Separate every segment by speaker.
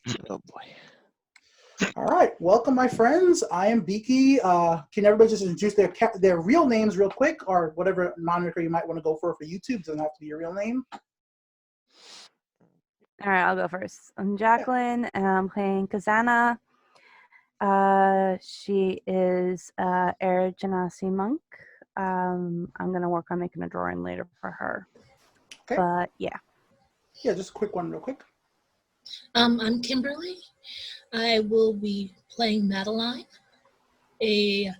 Speaker 1: Oh boy.
Speaker 2: All right, welcome, my friends. I am Beaky. Can everybody just introduce their real names real quick, or whatever moniker you might want to go for YouTube? Doesn't have to be your real name.
Speaker 3: All right, I'll go first. I'm
Speaker 2: Yeah.
Speaker 3: Jacqueline, and I'm playing Kazana. She is Air Genasi monk. I'm gonna work on making a drawing later for her.
Speaker 2: Okay.
Speaker 3: But yeah.
Speaker 2: Yeah, just a quick one, real quick.
Speaker 4: I'm Kimberly. I will be playing Madeline, a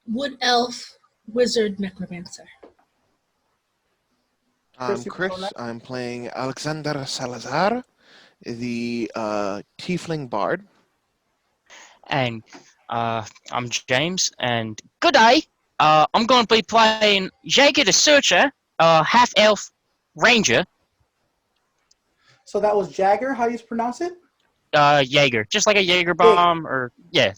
Speaker 4: wood elf wizard necromancer.
Speaker 1: I'm Chris. I'm playing Alexander Salazar, the tiefling bard.
Speaker 5: And I'm James, and good day. I'm going to be playing Jaeger the Searcher, half-elf ranger.
Speaker 2: So that was Jagger. How do you pronounce it?
Speaker 5: Jaeger, just like a Jaeger bomb, or yeah.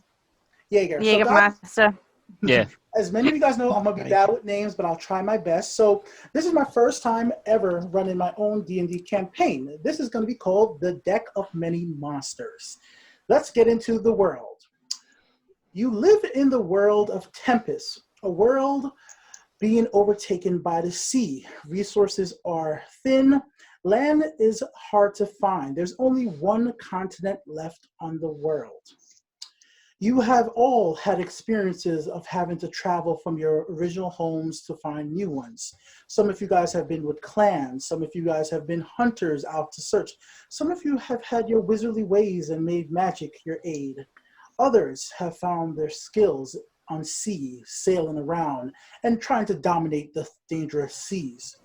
Speaker 2: Jaeger.
Speaker 3: Jägermeister.
Speaker 5: Yeah.
Speaker 2: As many of you guys know, I'm going to be bad with names, but I'll try my best. So this is my first time ever running my own D&D campaign. This is going to be called The Deck of Many Monsters. Let's get into the world. You live in the world of Tempest, a world being overtaken by the sea. Resources are thin. Land is hard to find. There's only one continent left on the world. You have all had experiences of having to travel from your original homes to find new ones. Some of you guys have been with clans. Some of you guys have been hunters out to search. Some of you have had your wizardly ways and made magic your aid. Others have found their skills on sea, sailing around and trying to dominate the dangerous seas.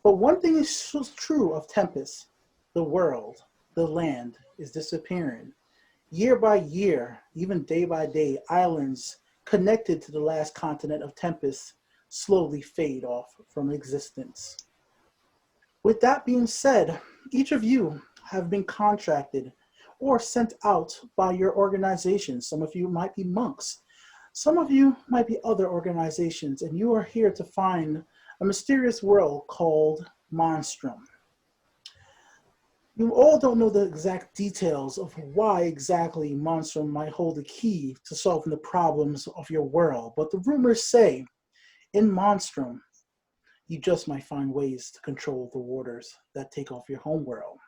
Speaker 2: But one thing is true of Tempest: the world, the land, is disappearing. Year by year, even day by day, islands connected to the last continent of Tempest slowly fade off from existence. With that being said, each of you have been contracted or sent out by your organization. Some of you might be monks. Some of you might be other organizations, and you are here to find a mysterious world called Monstrum. You all don't know the exact details of why exactly Monstrum might hold the key to solving the problems of your world, but the rumors say in Monstrum, you just might find ways to control the waters that take off your home world.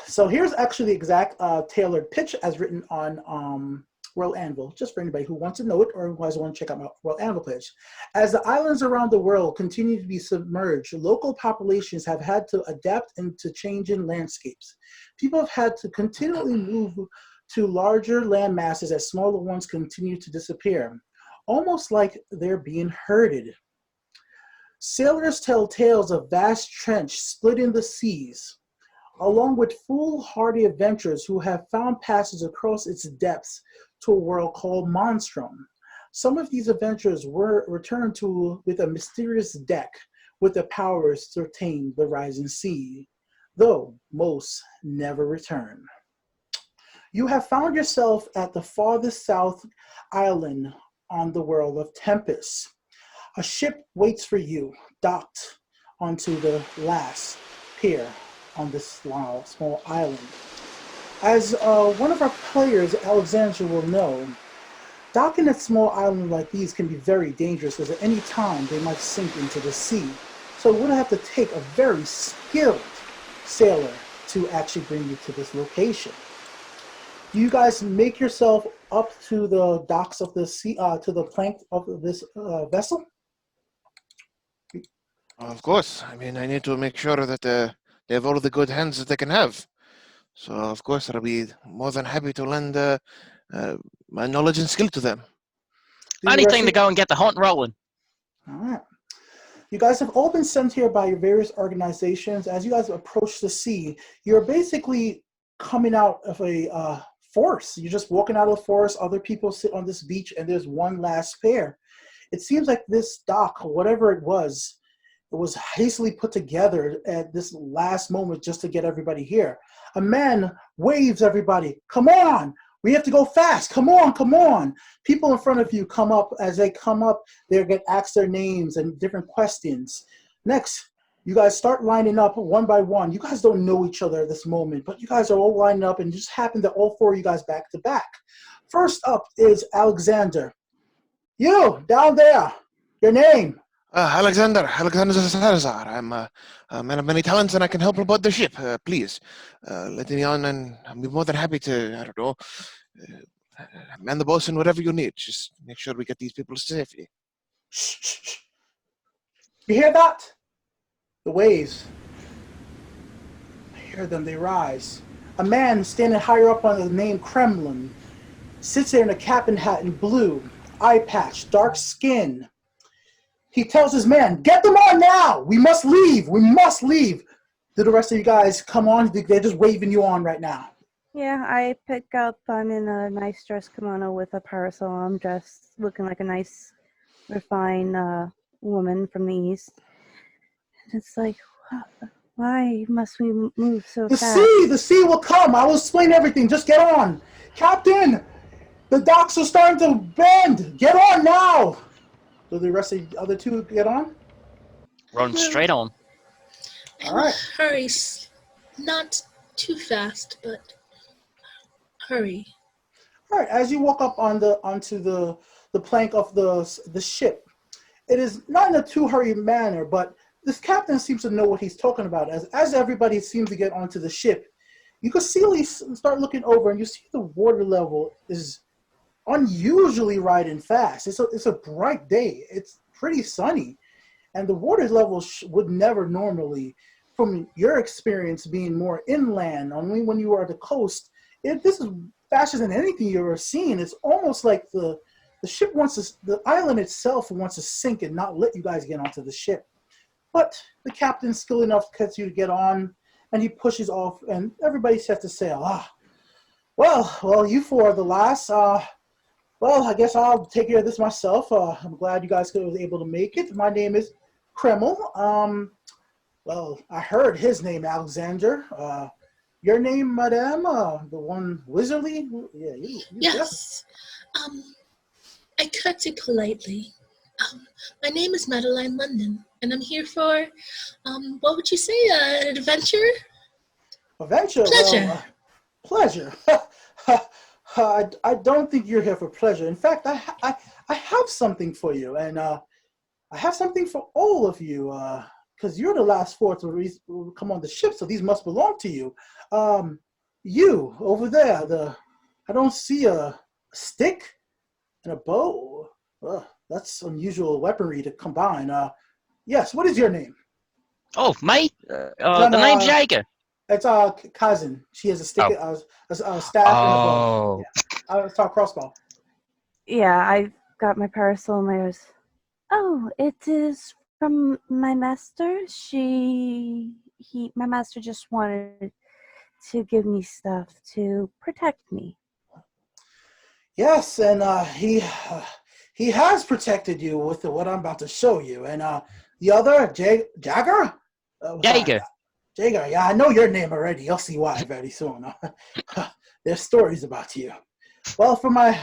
Speaker 2: So here's actually the exact tailored pitch as written on World Anvil, just for anybody who wants to know it or who guys want to check out my World Anvil pitch. As the islands around the world continue to be submerged, local populations have had to adapt into changing landscapes. People have had to continually move to larger land masses as smaller ones continue to disappear, almost like they're being herded. Sailors tell tales of vast trench splitting the seas, along with foolhardy adventurers who have found passage across its depths to a world called Monstrum. Some of these adventurers were returned to with a mysterious deck with the powers to tame the rising sea, though most never return. You have found yourself at the farthest south island on the world of Tempest. A ship waits for you, docked onto the last pier on this small island. As one of our players, Alexandra, will know, docking at small islands like these can be very dangerous, as at any time they might sink into the sea. So it would have to take a very skilled sailor to actually bring you to this location. Do you guys make yourself up to the docks of the sea, to the plank of this vessel?
Speaker 1: Of course. I mean, I need to make sure that they have all the good hands that they can have. So, of course, I'll be more than happy to lend my knowledge and skill to them.
Speaker 5: Anything to go and get the hunt rolling.
Speaker 2: All right. You guys have all been sent here by your various organizations. As you guys approach the sea, you're basically coming out of a forest. You're just walking out of the forest. Other people sit on this beach, and there's one last pair. It seems like this dock, whatever it was hastily put together at this last moment just to get everybody here. A man waves everybody, "Come on, we have to go fast, come on, come on." People in front of you come up. As they come up, they get asked their names and different questions. Next, You guys start lining up one by one. You guys don't know each other at this moment, but you guys are all lining up, and it just happened that all four of you guys back to back. First up is Alexander. You, down there. Your name?
Speaker 1: Alexander Salazar. I'm a man of many talents, and I can help about the ship. Please, let me on, and I'll be more than happy to, I don't know, man the bosun, whatever you need. Just make sure we get these people safely.
Speaker 2: Shh, shh, shh. You hear that? The waves. I hear them, they rise. A man standing higher up on the name Kremlin sits there in a cap and hat in blue, eye patch, dark skin. He tells his man, get them on now! We must leave! We must leave! Do the rest of you guys come on? They're just waving you on right now.
Speaker 3: Yeah, I pick up. I'm in a nice dress kimono with a parasol. I'm dressed looking like a nice, refined woman from the East. It's like, why must we move so fast?
Speaker 2: The sea will come. I will explain everything. Just get on. Captain, the docks are starting to bend. Get on now. Do the rest of the other two get on?
Speaker 5: Run straight on.
Speaker 2: All right.
Speaker 4: Hurry. Not too fast, but hurry.
Speaker 2: All right. As you walk up onto the plank of the ship, it is not in a too hurried manner, but this captain seems to know what he's talking about. As everybody seems to get onto the ship, you can start looking over, and you see the water level is unusually riding fast. It's a bright day. It's pretty sunny, and the water level would never normally, from your experience being more inland, only when you are at the coast, this is faster than anything you've ever seen. It's almost like the ship the island itself wants to sink and not let you guys get onto the ship. But the captain's skilled enough to get you to get on, and he pushes off, and everybody sets to sail. Well, you four are the last. Well, I guess I'll take care of this myself. I'm glad you guys was able to make it. My name is Kreml. Well, I heard his name, Alexander. Your name, madame? The one wizardly? Yeah, you
Speaker 4: Yes. I curtsy politely. My name is Madeline London, and I'm here for, what would you say, an adventure?
Speaker 2: Adventure?
Speaker 4: Pleasure.
Speaker 2: Well, pleasure. I don't think you're here for pleasure. In fact, I have something for you, and I have something for all of you, because you're the last four to come on the ship, so these must belong to you. You, over there, I don't see a stick and a bow. That's unusual weaponry to combine. Yes, what is your name?
Speaker 5: Oh, me? The name's Jaeger.
Speaker 2: It's cousin. She has a stick, a staff, and a bow. Yeah. It's our crossbow.
Speaker 3: Yeah, I got my parasol and my ears. Oh, it is from my master. My master just wanted to give me stuff to protect me.
Speaker 2: Yes, and he has protected you with what I'm about to show you. And the other, Jagger?
Speaker 5: Jaeger.
Speaker 2: Jaeger, yeah, I know your name already. You'll see why very soon. There's stories about you. Well, for my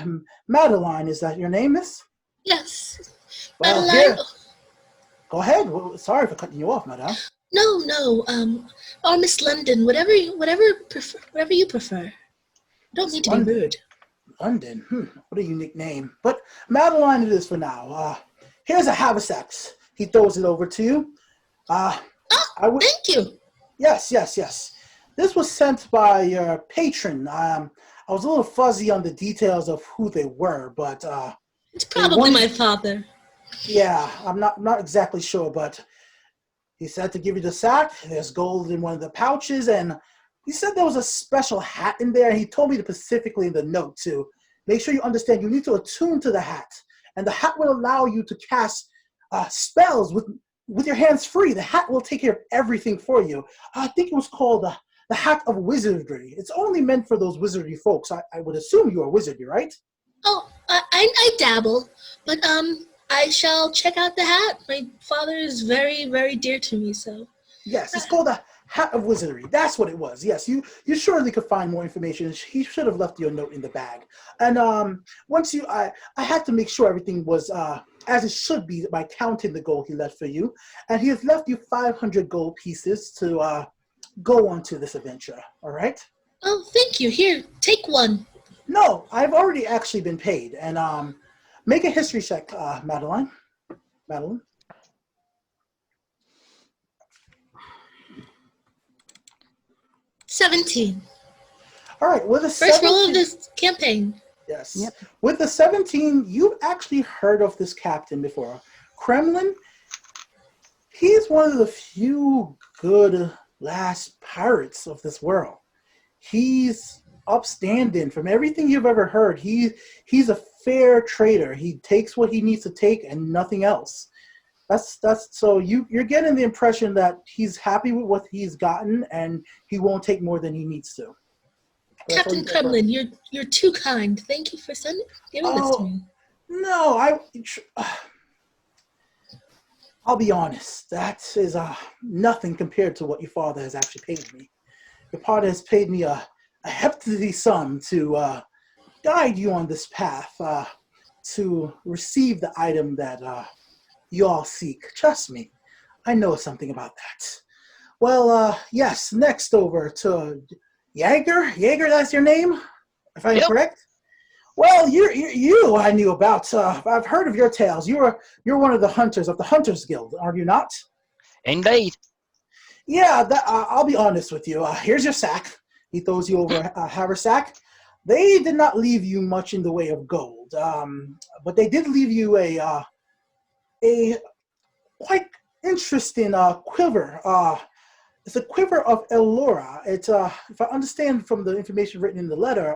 Speaker 2: Madeline, is that your name, miss?
Speaker 4: Yes.
Speaker 2: Well,
Speaker 4: Madeline.
Speaker 2: here. Go ahead. Well, sorry for cutting you off, madame.
Speaker 4: No. Or Miss London, whatever you prefer. Don't mean to be rude.
Speaker 2: London. What a unique name. But Madeline it is for now. Here's a haversack. He throws it over to you.
Speaker 4: Thank you.
Speaker 2: Yes. This was sent by your patron. I was a little fuzzy on the details of who they were, but
Speaker 4: it's probably my father.
Speaker 2: Yeah, I'm not exactly sure, but he said to give you the sack. There's gold in one of the pouches, and he said there was a special hat in there. He told me specifically in the note to make sure you understand you need to attune to the hat, and the hat will allow you to cast spells with your hands free. The hat will take care of everything for you. I think it was called the Hat of Wizardry. It's only meant for those wizardry folks. I would assume you are wizardry, right?
Speaker 4: Oh, I dabble, but I shall check out the hat. My father is very, very dear to me, so.
Speaker 2: Yes, it's called a Hat of Wizardry. That's what it was. Yes, you surely could find more information. He should have left you a note in the bag. And once I had to make sure everything was as it should be by counting the gold he left for you. And he has left you 500 gold pieces to go on to this adventure. All right?
Speaker 4: Oh, thank you. Here, take one.
Speaker 2: No, I've already actually been paid. And make a history check, Madeline. Madeline.
Speaker 4: 17.
Speaker 2: All right, with a
Speaker 4: First roll of this campaign.
Speaker 2: Yes.
Speaker 3: Yep.
Speaker 2: With the 17, you've actually heard of this captain before. Kremlin, he's one of the few good last pirates of this world. He's upstanding. From everything you've ever heard, he's a fair trader. He takes what he needs to take and nothing else. That's so you're getting the impression that he's happy with what he's gotten and he won't take more than he needs to.
Speaker 4: Captain Kremlin, you're too kind. Thank you for giving this to me.
Speaker 2: No, I'll be honest. That is nothing compared to what your father has actually paid me. Your father has paid me a hefty sum to guide you on this path to receive the item that you all seek. Trust me, I know something about that. Well, yes, next over to Jaeger. Jaeger, that's your name, if I'm correct? Well, you I knew about. I've heard of your tales. You're one of the hunters of the Hunters Guild, are you not?
Speaker 5: Indeed.
Speaker 2: Yeah, I'll be honest with you. Here's your sack. He throws you over a haversack. They did not leave you much in the way of gold, but they did leave you a quite interesting quiver. It's a quiver of Elora. It's if I understand from the information written in the letter,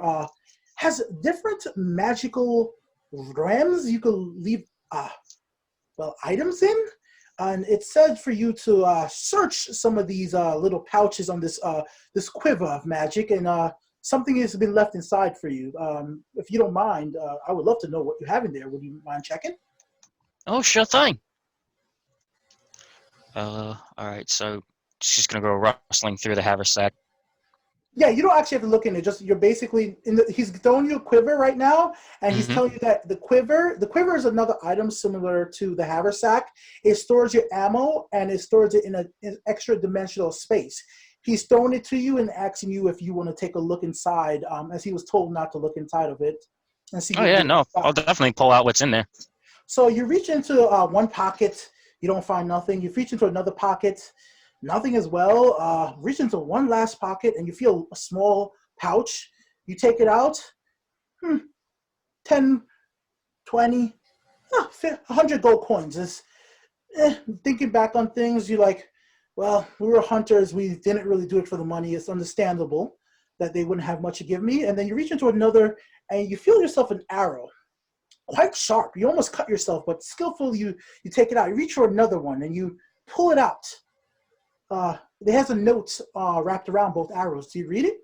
Speaker 2: has different magical rams you could leave items in. And it said for you to search some of these little pouches on this quiver of magic, and something has been left inside for you. If you don't mind, I would love to know what you have in there. Would you mind checking?
Speaker 5: Oh, sure thing. All right, so she's gonna go rustling through the haversack.
Speaker 2: Yeah, you don't actually have to look in it. Just you're basically he's throwing you a quiver right now, and he's telling you that the quiver is another item similar to the haversack. It stores your ammo and it stores it in an extra dimensional space. He's throwing it to you and asking you if you want to take a look inside, as he was told not to look inside of it. And see.
Speaker 5: Oh yeah, no, I'll definitely pull out what's in there.
Speaker 2: So you reach into one pocket, you don't find nothing. You reach into another pocket. Nothing as well. Reach into one last pocket and you feel a small pouch. You take it out. 10, 20, 100 gold coins. It's, thinking back on things, you're like, well, we were hunters. We didn't really do it for the money. It's understandable that they wouldn't have much to give me. And then you reach into another and you feel yourself an arrow. Quite sharp. You almost cut yourself, but skillfully you take it out. You reach for another one and you pull it out. It has a note wrapped around both arrows. Do you read it?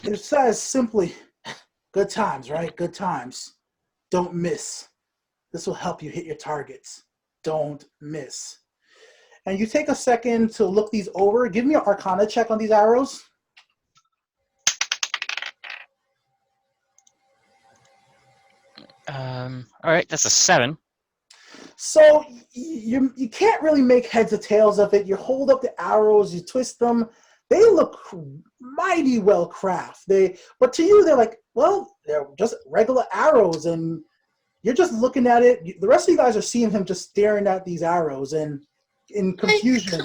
Speaker 2: It says simply, good times, right? Good times. Don't miss. This will help you hit your targets. Don't miss. And you take a second to look these over. Give me an Arcana check on these arrows.
Speaker 5: All right, that's a 7.
Speaker 2: So you can't really make heads or tails of it. You hold up the arrows, you twist them. They look mighty well crafted. But to you, they're like, well, they're just regular arrows, and you're just looking at it. The rest of you guys are seeing him just staring at these arrows and in confusion.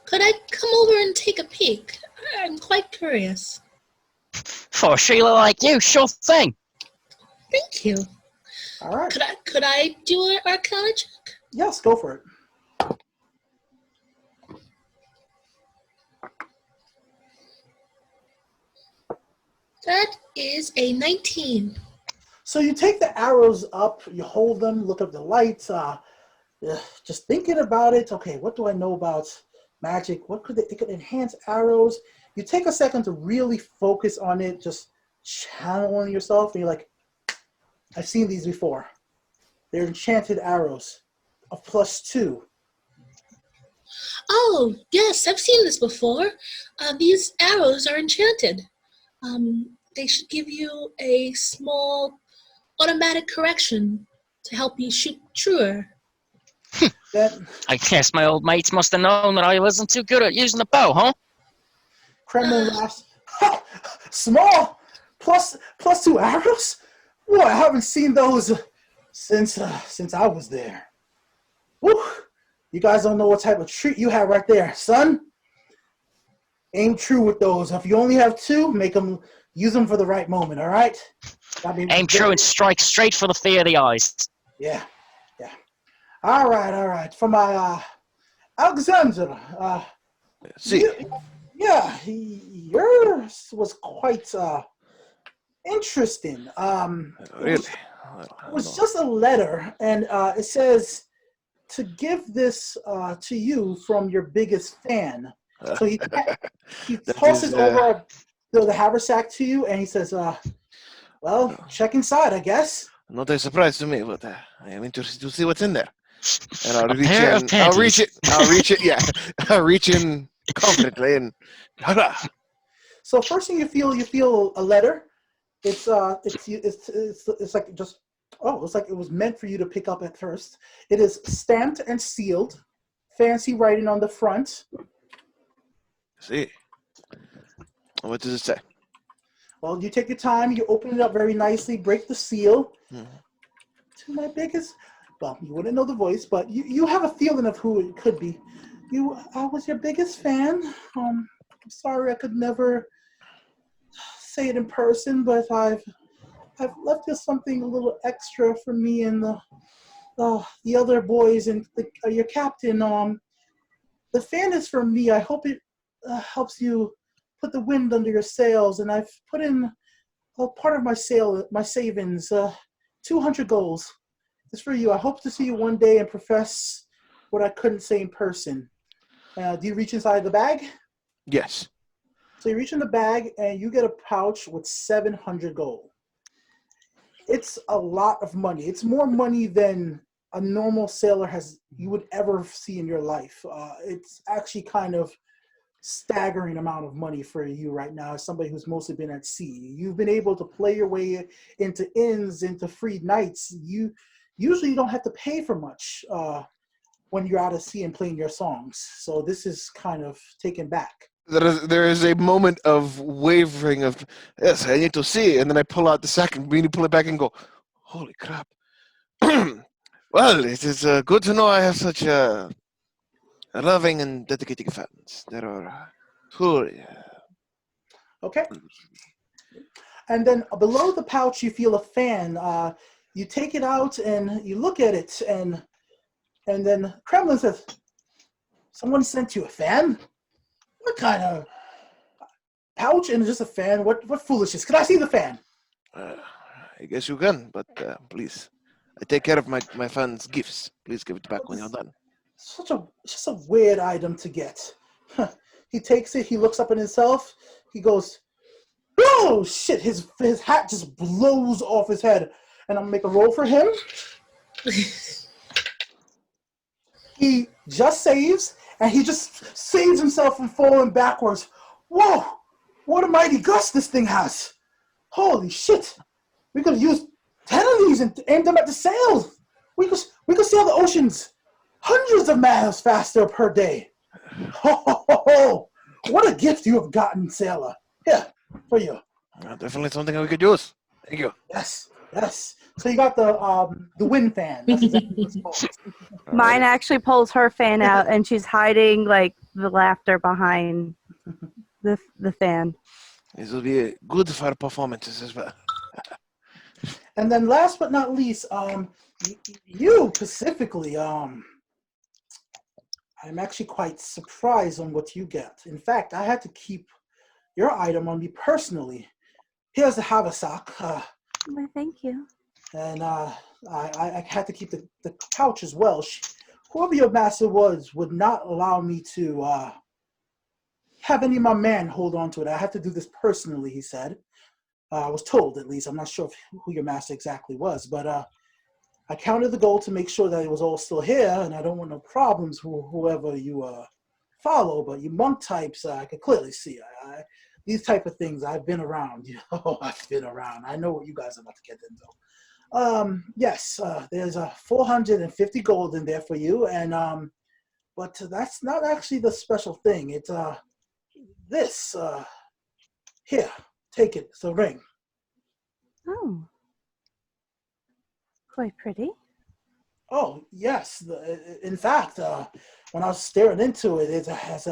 Speaker 4: Could I come over and take a peek? I'm quite curious.
Speaker 5: For a Sheila like you, sure thing.
Speaker 4: Thank you.
Speaker 2: All right.
Speaker 4: Could I do an Arcana check?
Speaker 2: Yes, go for it.
Speaker 4: That is a 19.
Speaker 2: So you take the arrows up, you hold them, look up the lights, just thinking about it. Okay, what do I know about magic? What could they could enhance arrows? You take a second to really focus on it, just channeling yourself, and you're like, I've seen these before. They're enchanted arrows of +2.
Speaker 4: Oh, yes, I've seen this before. These arrows are enchanted. They should give you a small automatic correction to help you shoot truer.
Speaker 2: Then
Speaker 5: I guess my old mates must have known that I wasn't too good at using the bow, huh?
Speaker 2: Kremlin laughs. Ha! Small? Plus 2 arrows? Boy, I haven't seen those since I was there. Woo! You guys don't know what type of treat you have right there, son. Aim true with those. If you only have 2, use them for the right moment, all right?
Speaker 5: Aim true and strike straight for the fear of the eyes.
Speaker 2: Yeah. All right. For my Alexander,
Speaker 1: See,
Speaker 2: yours was quite interesting.
Speaker 1: really?
Speaker 2: It was just a letter, and it says to give this to you from your biggest fan. So he
Speaker 1: That
Speaker 2: tosses
Speaker 1: is,
Speaker 2: over the haversack to you, and he says, well, check inside, I guess.
Speaker 1: not a surprise to me, but I am interested to see what's in there. And I'll
Speaker 5: A
Speaker 1: reach
Speaker 5: pair
Speaker 1: in.
Speaker 5: of
Speaker 1: I'll reach
Speaker 5: panties.
Speaker 1: it. I'll reach it. Yeah, I'll reach in confidently and.
Speaker 2: So first thing you feel a letter. It's like just it's like it was meant for you to pick up at first. It is stamped and sealed, fancy writing on the front.
Speaker 1: See, what does it say?
Speaker 2: Well, you take your time, you open it up very nicely, break the seal.
Speaker 1: Mhm.
Speaker 2: To my biggest, well, you wouldn't know the voice, but you have a feeling of who it could be. I was your biggest fan. I'm sorry I could never say it in person, but I've left you something a little extra for me and the other boys and your captain. The fan is from me. I hope it helps you put the wind under your sails, and I've put in part of my savings, 200 goals. It's for you. I hope to see you one day and profess what I couldn't say in person. Do you reach inside the bag?
Speaker 1: Yes.
Speaker 2: So you reach in the bag and you get a pouch with 700 gold. It's a lot of money. It's more money than a normal sailor you would ever see in your life. It's actually kind of staggering amount of money for you right now as somebody who's mostly been at sea. You've been able to play your way into inns, into free nights. You usually don't have to pay for much when you're out at sea and playing your songs. So this is kind of taken back.
Speaker 1: There is a moment of wavering of, yes, I need to see, and then I pull out the sack and really pull it back and go, holy crap. Well, it is good to know I have such loving and dedicated fans. There are truly.
Speaker 2: Okay. And then below the pouch, you feel a fan. You take it out and you look at it, and then Kremlin says, "Someone sent you a fan? What kind of pouch and just a fan? What foolishness? Can I see the fan?"
Speaker 1: I guess you can, but please, I take care of my fans' gifts. Please give it back when you're done.
Speaker 2: It's just a weird item to get. He takes it. He looks up at himself. He goes, "Oh shit!" His hat just blows off his head, and I'm gonna make a roll for him. He just saves, and he just saves himself from falling backwards. Whoa! What a mighty gust this thing has! Holy shit! We could use 10 of these and aim them at the sails. We could sail the oceans hundreds of miles faster per day. Ho ho ho ho! What a gift you have gotten, sailor. Here, for you.
Speaker 1: Definitely something we could use. Thank you.
Speaker 2: Yes. So you got the wind fan. That's exactly what it's called.
Speaker 3: Mine actually pulls her fan out, and she's hiding like the laughter behind the fan.
Speaker 1: This will be good for performances as well.
Speaker 2: And then last but not least, you specifically, I'm actually quite surprised on what you get. In fact, I had to keep your item on me personally. Here's the haversack.
Speaker 3: Well, thank you.
Speaker 2: And I had to keep the pouch as well. Whoever your master was would not allow me to have any of my men hold on to it. I have to do this personally, he said. I was told, at least. I'm not sure who your master exactly was, but I counted the gold to make sure that it was all still here, and I don't want no problems with whoever you follow, but you monk types, I can clearly see. These type of things, I've been around. I've been around. I know what you guys are about to get into. Yes, there's 450 gold in there for you, and but that's not actually the special thing. It's this here. Take it. It's a ring.
Speaker 3: Oh, quite pretty.
Speaker 2: Oh yes. In fact, when I was staring into it, it has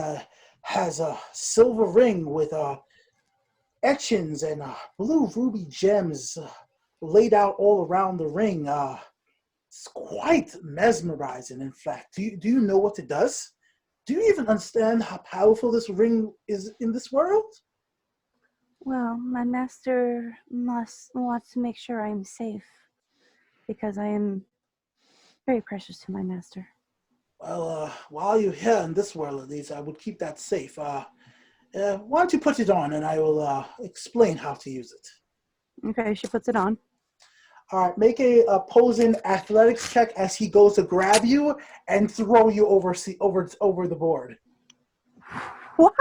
Speaker 2: a silver ring with etchings and blue ruby gems laid out all around the ring. It's quite mesmerizing. In fact, do you know what it does? Do you even understand how powerful this ring is in this world?
Speaker 3: Well, my master wants to make sure I'm safe because I am very precious to my master.
Speaker 2: Well, while you're here in this world, at least, I would keep that safe. Why don't you put it on, and I will explain how to use it.
Speaker 3: Okay, she puts it on.
Speaker 2: All right, make a opposing athletics check as he goes to grab you and throw you over the board.
Speaker 3: What?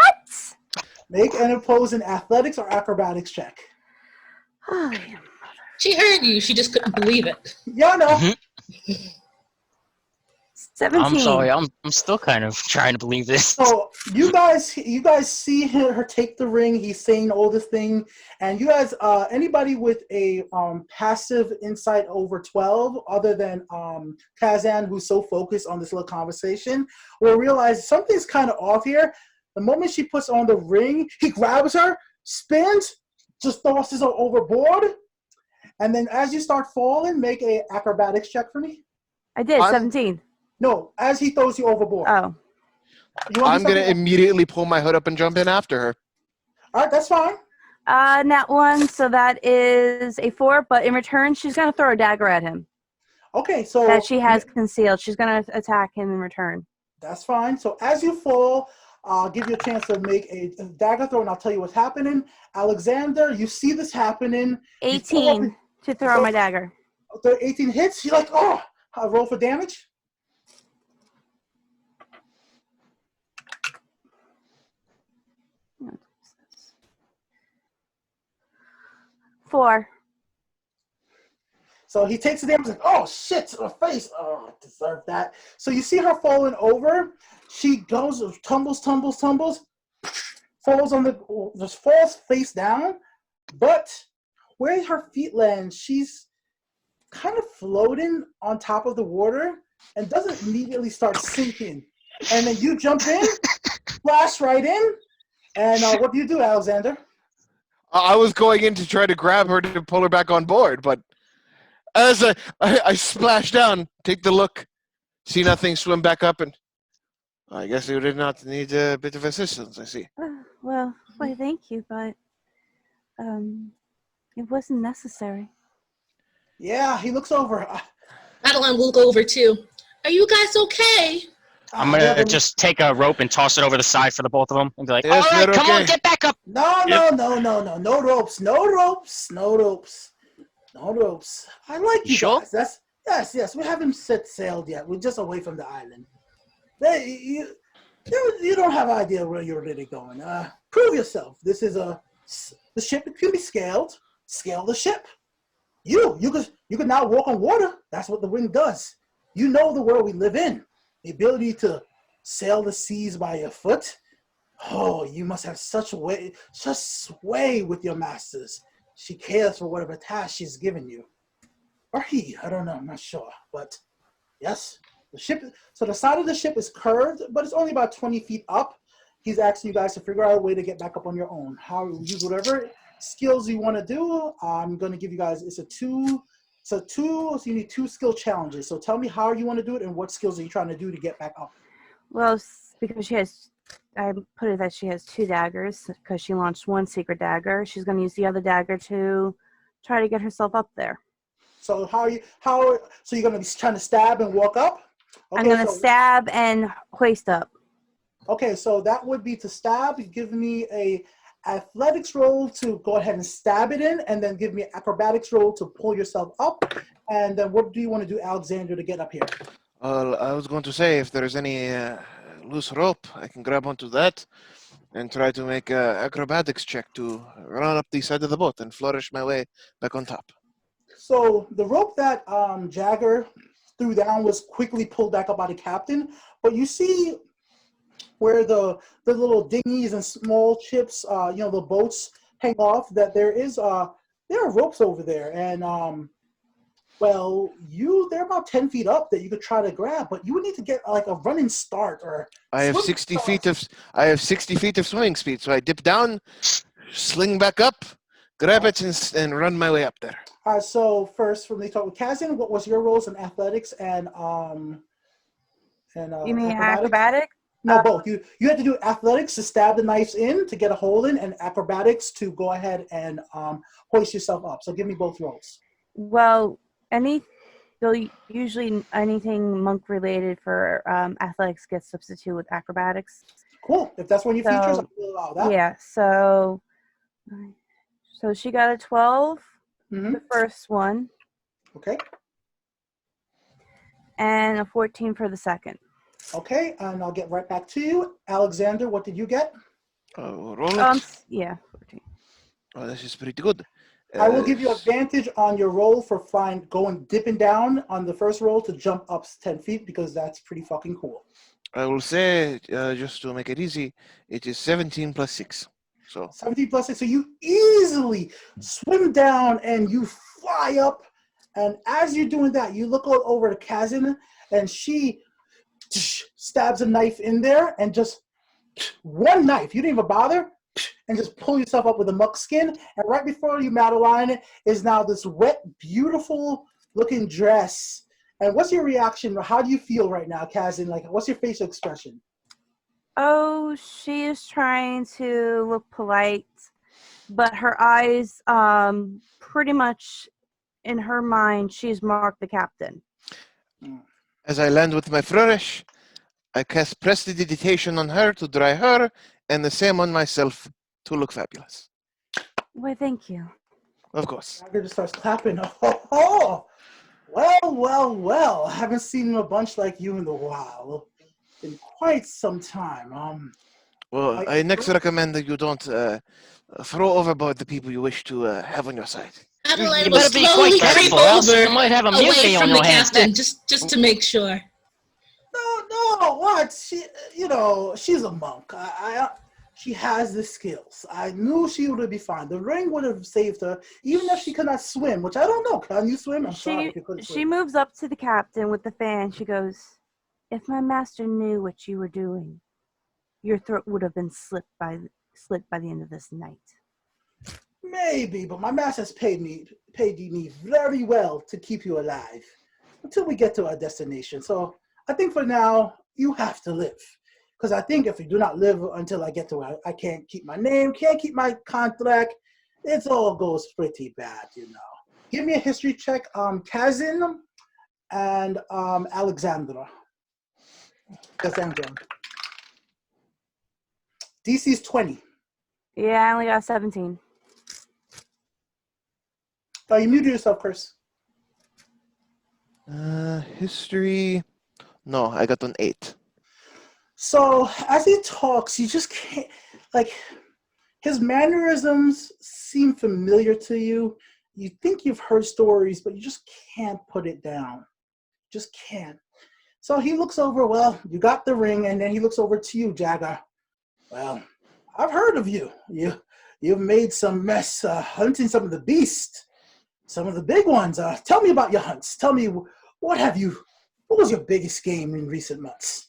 Speaker 2: Make an opposing athletics or acrobatics check.
Speaker 4: She heard you. She just couldn't believe it.
Speaker 2: Yeah, no.
Speaker 3: 17.
Speaker 5: I'm sorry, I'm still kind of trying to believe this.
Speaker 2: So you guys see her take the ring. He's saying all this thing, and you guys, anybody with a passive insight over 12, other than Kazan, who's so focused on this little conversation, will realize something's kind of off here. The moment she puts on the ring, he grabs her, spins, just tosses her overboard, and then as you start falling, make a acrobatics check for me.
Speaker 3: I did, 17.
Speaker 2: No, as he throws you overboard.
Speaker 3: Oh.
Speaker 1: I'm going to immediately pull my hood up and jump in after her.
Speaker 2: All right, that's fine.
Speaker 3: Nat 1, so that is a 4, but in return, she's going to throw a dagger at him.
Speaker 2: Okay, so...
Speaker 3: that she has concealed. She's going to attack him in return.
Speaker 2: That's fine. So as you fall, I'll give you a chance to make a dagger throw, and I'll tell you what's happening. Alexander, you see this happening.
Speaker 3: 18 to throw my dagger.
Speaker 2: 18 hits. You're like, oh, I'll roll for damage.
Speaker 3: Four.
Speaker 2: So he takes the damage, like, oh shit, her face. Oh, I deserve that. So you see her falling over. She goes, tumbles, falls on just falls face down. But where her feet land, she's kind of floating on top of the water and doesn't immediately start sinking. And then you jump in, splash right in. And what do you do, Alexander?
Speaker 1: I was going in to try to grab her to pull her back on board, but as I splash down, take the look, see nothing, swim back up, and I guess you did not need a bit of assistance, I see.
Speaker 3: Well, why, thank you, but it wasn't necessary.
Speaker 2: Yeah, he looks over.
Speaker 4: Adeline will go over too. Are you guys okay?
Speaker 5: I'm gonna just take a rope and toss it over the side for the both of them and be like,
Speaker 1: Yes,
Speaker 5: all right,
Speaker 1: we're
Speaker 5: come
Speaker 1: okay.
Speaker 5: on, get back up.
Speaker 2: No,
Speaker 5: Yep.
Speaker 2: no ropes. I like you
Speaker 5: Sure?
Speaker 2: guys. Yes. We haven't set sailed yet. We're just away from the island. You don't have an idea where you're really going. Prove yourself. This is the ship can be scaled. Scale the ship. You could now walk on water. That's what the ring does. You know the world we live in. The ability to sail the seas by your foot. Oh, you must have such sway with your masters. She cares for whatever task she's given you. Or he, I don't know, I'm not sure. But yes, the ship, so the side of the ship is curved, but it's only about 20 feet up. He's asking you guys to figure out a way to get back up on your own. How you use whatever skills you want to do. I'm going to give you guys, it's a two, so you need 2 skill challenges. So tell me how you want to do it and what skills are you trying to do to get back up.
Speaker 3: Well, because I put it that she has 2 daggers because she launched 1 secret dagger. She's going to use the other dagger to try to get herself up there.
Speaker 2: So so you're going to be trying to stab and walk up? Okay,
Speaker 3: I'm going to stab and hoist up.
Speaker 2: Okay, so that would be to stab. You give me a athletics roll to go ahead and stab it in, and then give me an acrobatics roll to pull yourself up. And then what do you want to do, Alexander, to get up here?
Speaker 1: I was going to say if there's any loose rope, I can grab onto that and try to make an acrobatics check to run up the side of the boat and flourish my way back on top.
Speaker 2: So the rope that Jagger threw down was quickly pulled back up by the captain, but you see where the little dinghies and small ships, the boats hang off, that there are ropes over there, and they're about 10 feet up that you could try to grab, but you would need to get like a running start or
Speaker 1: I have 60 feet of swimming speed, so I dip down, sling back up, grab it, and run my way up there.
Speaker 2: All right, so first, from the talk with Kazin, what was your roles in athletics and
Speaker 3: You mean
Speaker 2: acrobatics?
Speaker 3: acrobatic?
Speaker 2: No, both. You had to do athletics to stab the knives in to get a hole in, and acrobatics to go ahead and hoist yourself up. So give me both roles.
Speaker 3: Well, usually anything monk related for athletics gets substituted with acrobatics.
Speaker 2: Cool. If that's one of your features, I will allow that.
Speaker 3: Yeah. So she got a 12,
Speaker 2: Mm-hmm.
Speaker 3: the first one,
Speaker 2: Okay.
Speaker 3: and a 14 for the second.
Speaker 2: Okay, and I'll get right back to you. Alexander, what did you get?
Speaker 1: Roll it.
Speaker 3: Yeah, 14.
Speaker 1: Oh, this is pretty good.
Speaker 2: I will give you advantage on your roll for dipping down on the first roll to jump up 10 feet because that's pretty fucking cool.
Speaker 1: I will say, just to make it easy, it is 17 plus 6. So
Speaker 2: 17 plus 6, so you easily swim down and you fly up. And as you're doing that, you look over to Kazin, and she stabs a knife in there, and just one knife, you didn't even bother, and just pull yourself up with a muck skin. And right before you, Madeline, is now this wet, beautiful looking dress. And what's your reaction? How do you feel right now, Kazin? Like, what's your facial expression?
Speaker 3: Oh, she is trying to look polite, but her eyes, pretty much in her mind, she's marked the captain.
Speaker 1: as I land with my flourish, I cast prestidigitation on her to dry her, and the same on myself to look fabulous.
Speaker 3: Why, thank you.
Speaker 1: Of course.
Speaker 2: Jagger just starts clapping. Oh, well. I haven't seen a bunch like you in a while. In quite some time.
Speaker 1: Well, I next recommend that you don't throw overboard the people you wish to have on your side.
Speaker 4: Madeline
Speaker 5: You
Speaker 4: will
Speaker 5: better be
Speaker 4: slowly
Speaker 5: quite
Speaker 4: creep
Speaker 5: careful, else
Speaker 4: over
Speaker 5: you might have a
Speaker 4: away
Speaker 5: mutiny on
Speaker 4: from the
Speaker 5: your hands
Speaker 4: captain,
Speaker 5: next.
Speaker 4: just to make sure.
Speaker 2: No, what? She's a monk. She has the skills. I knew she would be fine. The ring would have saved her, even if she could not swim, which I don't know. Can you swim? I'm sorry if you couldn't swim.
Speaker 3: She moves up to the captain with the fan. She goes, "If my master knew what you were doing, your throat would have been slit by the end of this night."
Speaker 2: Maybe, but my master has paid me very well to keep you alive until we get to our destination. So I think for now you have to live, because I think if you do not live until I get to where I can't keep my name, can't keep my contract, it all goes pretty bad, Give me a history check, Kazin and Alexandra. DC's 20.
Speaker 3: Yeah, I only got 17.
Speaker 2: Oh, you muted yourself, Chris.
Speaker 1: History. No, I got an 8.
Speaker 2: So as he talks, you just can't, his mannerisms seem familiar to you. You think you've heard stories, but you just can't put it down. Just can't. So he looks over, well, you got the ring, and then he looks over to you, Jagger. Well, I've heard of you. You've made some mess hunting some of the beasts, some of the big ones. Tell me about your hunts. Tell me, what was your biggest game in recent months?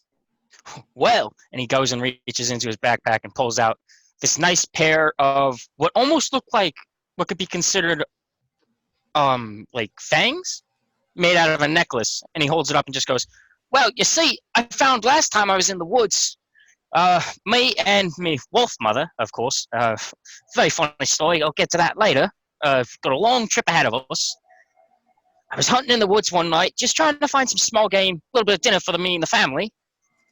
Speaker 5: Well, and he goes and reaches into his backpack and pulls out this nice pair of what almost look like what could be considered like fangs made out of a necklace, and he holds it up and just goes, "Well, you see, I found last time I was in the woods, me and me wolf mother, of course, very funny story, I'll get to that later, got a long trip ahead of us. I was hunting in the woods one night, just trying to find some small game, a little bit of dinner for me and the family,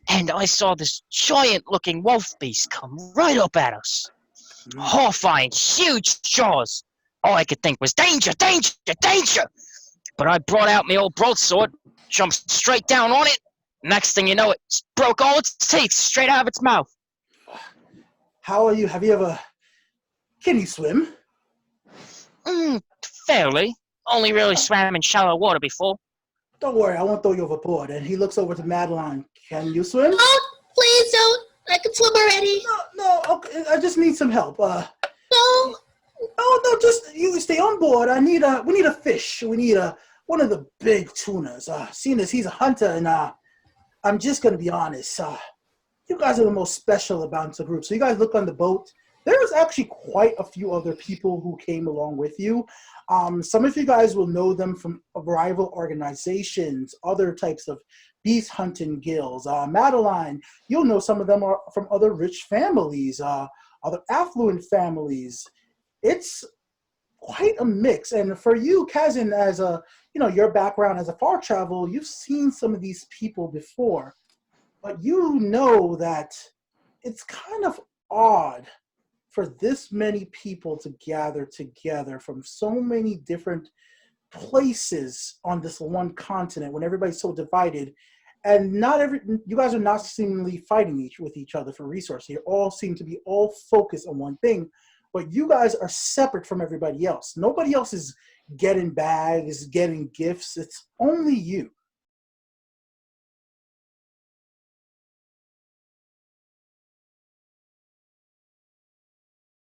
Speaker 5: and I saw this giant-looking wolf beast come right up at us. Horrifying, huge jaws. All I could think was, danger, danger, danger! But I brought out my old broadsword, jumped straight down on it, Next thing you know, it broke all its teeth straight out of its mouth.
Speaker 2: How are you? Have you ever... Can you swim?
Speaker 5: Fairly. Only really swam in shallow water before.
Speaker 2: Don't worry, I won't throw you overboard. And he looks over to Madeline. Can you swim?
Speaker 4: Oh, please don't. I can swim already.
Speaker 2: No, okay, I just need some help.
Speaker 4: No.
Speaker 2: Oh no, just you stay on board. We need a fish. We need one of the big tunas. Seeing as he's a hunter, and I'm just gonna be honest. You guys are the most special about the group. So you guys look on the boat. There's actually quite a few other people who came along with you. Some of you guys will know them from rival organizations, other types of beast hunting guilds. Madeline, you'll know some of them are from other rich families, other affluent families. It's quite a mix. And for you, Kazin, as your background as a far travel, you've seen some of these people before, but you know that it's kind of odd for this many people to gather together from so many different places on this one continent when everybody's so divided. And you guys are not seemingly fighting with each other for resources. You all seem to be all focused on one thing, but you guys are separate from everybody else. Nobody else is getting bags, getting gifts. It's only you.